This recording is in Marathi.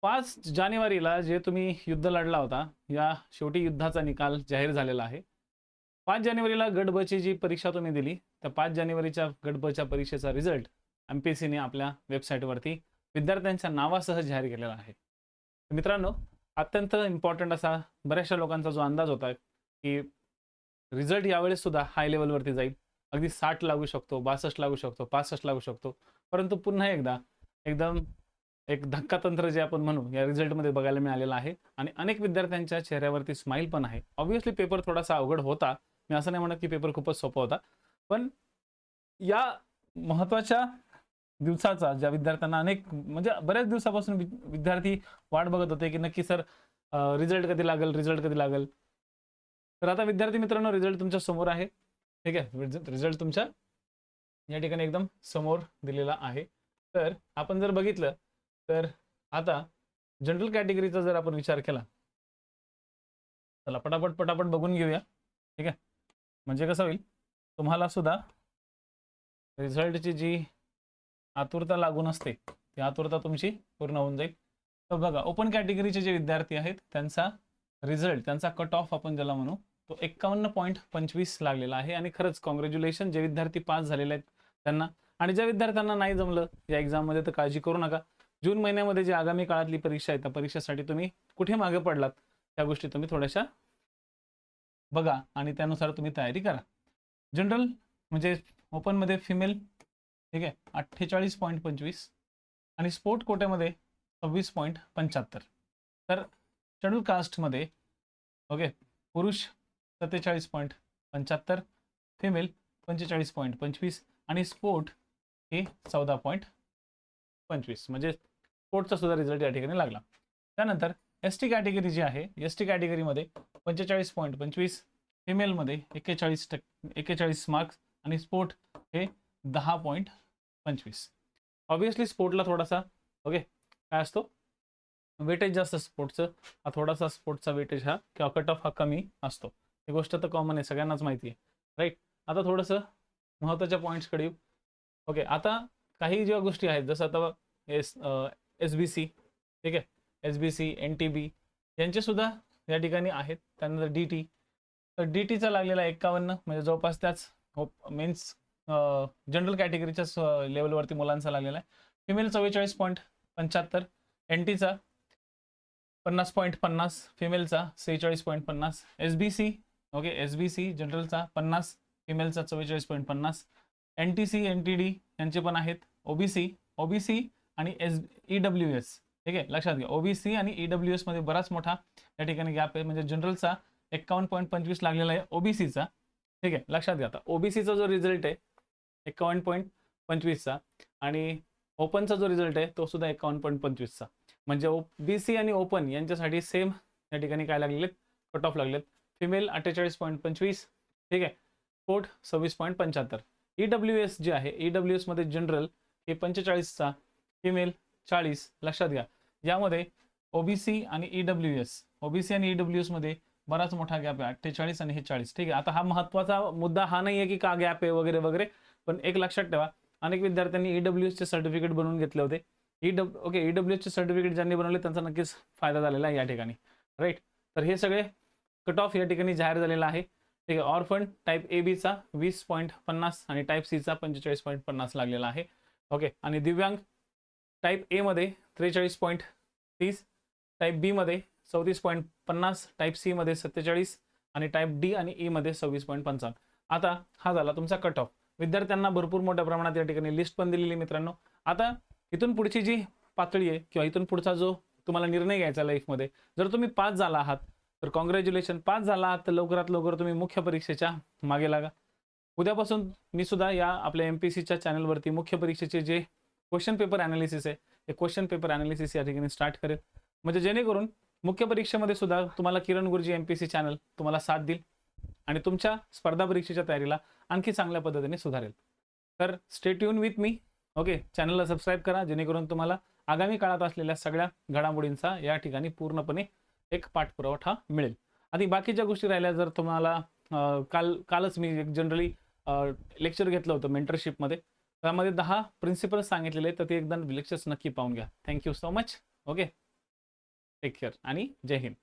5 जानेवारीला जे तुम्ही युद्ध लढला होता, या शेवटी युद्धाचा निकाल जाहीर झालेला आहे. 5 जानेवारीला गट ब ची जी परीक्षा तुम्ही दिली, त्या 5 जानेवारीच्या गट ब च्या परीक्षेचा रिझल्ट एम-पी-एस-सीने आपल्या वेबसाईटवरती विद्यार्थ्यांच्या नावासह जाहीर केलेला आहे. मित्रांनो, अत्यंत इम्पॉर्टंट असा बऱ्याचशा लोकांचा जो अंदाज होता, की रिझल्ट यावेळेस सुद्धा हाय लेव्हलवरती जाईल. अगदी 60 लागू शकतो, 62 लागू शकतो, 65 लागू शकतो. परंतु पुन्हा एकदा एकदम एक धक्कातंत्र जे आपण म्हणू या रिझल्टमध्ये बघायला मिळालेलं आहे आणि अनेक विद्यार्थ्यांच्या चेहऱ्यावरती स्माईल पण आहे. ऑब्व्हियसली पेपर थोडासा अवघड होता. मी असं नाही म्हणत की पेपर खूपच सोपा होता. पण या महत्त्वाच्या दिवसाचा ज्या विद्यार्थ्यांना अनेक म्हणजे बऱ्याच दिवसापासून विद्यार्थी वाट बघत होते की नक्की सर रिझल्ट कधी लागेल, रिझल्ट कधी लागेल. तर आता विद्यार्थी मित्रांनो रिझल्ट तुमच्या समोर आहे. ठीक आहे. रिझल्ट तुमच्या या ठिकाणी एकदम समोर दिलेला आहे. तर आपण जर बघितलं तर आता जनरल कॅटेगरीचा जर आपण विचार केला, चला पटापट बघून घेऊया. ठीक आहे. म्हणजे कसं होईल तुम्हाला सुद्धा रिझल्टची जी आतुरता लागून असते ती आतुरता तुमची पूर्ण होऊन जाईल. तर बघा ओपन कॅटेगरीचे जे विद्यार्थी आहेत त्यांचा रिझल्ट, त्यांचा कट ऑफ आपण ज्याला म्हणू, तो 51.25 लागलेला आहे. आणि खरंच कॉंग्रॅच्युलेशन जे विद्यार्थी पास झालेले आहेत त्यांना. आणि ज्या विद्यार्थ्यांना नाही जमलं या एक्झाममध्ये तर काळजी करू नका. जून महिन्यामध्ये जी आगामी काळातली परीक्षा आहे त्या परीक्षेसाठी तुम्ही कुठे मागे पडलात त्या गोष्टी तुम्ही थोड्याशा बघा आणि त्यानुसार तुम्ही तयारी करा. जनरल म्हणजे ओपनमध्ये फिमेल, ठीक आहे, 48.25 आणि स्पोर्ट कोट्यामध्ये 26.75. तर शेड्यूल कास्टमध्ये ओके पुरुष 47.75, फिमेल 45.25 आणि स्पोर्ट हे 14.25. म्हणजे स्पोर्टचा सुद्धा रिझल्ट या ठिकाणी लागला. त्यानंतर एस टी कॅटेगरी जी आहे, एस टी कॅटेगरीमध्ये 45.25, फिमेलमध्ये 41 मार्क्स आणि स्पोर्ट हे 10.25. ऑब्व्हियसली स्पोर्टला थोडासा ओके काय असतो वेटेज जास्त स्पोर्टचं, हा थोडासा स्पोर्टचा वेटेज हा किंवा कट ऑफ हा कमी असतो. ही गोष्ट तर कॉमन आहे, सगळ्यांनाच माहिती आहे, राईट. आता थोडंसं महत्त्वाच्या पॉईंट्सकडे येऊ. ओके आता काही ज्या गोष्टी आहेत जसं आता एस बी सी, ठीक आहे, S B C, N T B यांचे सुद्धा या ठिकाणी आहेत. त्यानंतर डी टी, तर डी टीचा लागलेला 51 म्हणजे जवळपास त्याच मीन्स जनरल कॅटेगरीच्याच लेवलवरती मुलांचा लागलेला आहे. फिमेल 44.75, एन टीचा 50.50, फिमेलचा 46.50, S B C okay S B C जनरलचा 50, फिमेलचा 44.50, N T C, N T D यांचे पण आहेत. ओबीसी, ओबीसी आणि ई डब्ल्यू एस, ठीक आहे, लक्षात घ्या ओबीसी आणि ई डब्ल्यू एस मध्ये बराच मोठा या ठिकाणी गॅप आहे. म्हणजे जनरलचा 51.25 लागलेला आहे ओबीसीचा, ठीक आहे, लक्षात घ्या. आता ओबीसीचा जो रिझल्ट आहे 51.25चा आणि ओपनचा जो रिझल्ट आहे तो सुद्धा 51.25चा. म्हणजे ओबीसी आणि ओपन यांच्यासाठी सेम या ठिकाणी काय लागलेले कट ऑफ लागलेत. फिमेल 48.25, ठीक आहे, स्पोर्ट 26.75. ई डब्ल्यू एस जे आहे ई डब्ल्यू एस मध्ये जनरल हे 45चा, फिमेल 40. लक्षात घ्या यामध्ये ओबीसी आणि ई डब्ल्यू एस, ओबीसी आणि ई डब्ल्यू एस मध्ये बराच मोठा गॅप आहे 48 आणि हे 40. ठीक आहे. आता हा महत्त्वाचा मुद्दा हा नाही आहे की का गॅप आहे वगैरे वगैरे, पण एक लक्षात ठेवा अनेक विद्यार्थ्यांनी ईडब्ल्यूएस चे सर्टिफिकेट बनवून घेतले होते. ईडब्ल्यूएस चे सर्टिफिकेट ज्यांनी बनवले त्यांचा नक्कीच फायदा झालेला आहे या ठिकाणी, राईट. तर हे सगळे कट ऑफ या ठिकाणी जाहीर झालेला आहे. ठीक आहे. ऑर्फन टाईप ए बी चा 20.50 आणि टाईप सी चा 45.50 लागलेला आहे. ओके. आणि दिव्यांग टाईप ए मध्ये 43.30, टाईप बी मध्ये 34.50, टाईप सी मध्ये 47 आणि टाईप डी आणि ई मध्ये 26.55. आता हा झाला तुमचा कट ऑफ. विद्यार्थ्यांना भरपूर मोठ्या प्रमाणात या ठिकाणी लिस्ट पण दिलेली मित्रांनो. आता इथून पुढची जी पातळी आहे किंवा इथून पुढचा जो तुम्हाला निर्णय घ्यायचा लाईफमध्ये, जर तुम्ही पास झाला आहात तर कॉंग्रॅच्युलेशन. पास झाला आहात तर लवकरात लवकर तुम्ही मुख्य परीक्षेच्या मागे लागा. उद्यापासून मी सुद्धा या आपल्या एमपीसीच्या चॅनलवरती मुख्य परीक्षेचे जे क्वेश्चन पेपर ॲनालिसिस आहे हे क्वेश्चन पेपर ॲनालिसिस या ठिकाणी स्टार्ट करेल. म्हणजे जेणेकरून मुख्य परीक्षेमध्ये सुद्धा तुम्हाला किरण गुरुजी एमपीसी चॅनल तुम्हाला साथ देईल आणि तुमच्या स्पर्धा परीक्षेच्या तयारीला आणखी चांगल्या पद्धतीने सुधारेल. तर stay tune with me. Okay. चॅनलला सबस्क्राईब करा जेणेकरून तुम्हाला आगामी काळात असलेल्या सगळ्या घडामोडींचा या ठिकाणी पूर्णपणे एक पाठपुरावा मिळेल. आणि बाकीच्या गोष्टी राहिल्या जर तुम्हाला कालच मी एक जनरली लेक्चर घेतलं होतं मेंटरशिपमध्ये, त्यामध्ये 10 प्रिन्सिपल्स सांगितलेले, तर ते एकदा लेक्चर्स नक्की पाहून घ्या. Thank you so much. Okay. Take care आणि जय हिंद.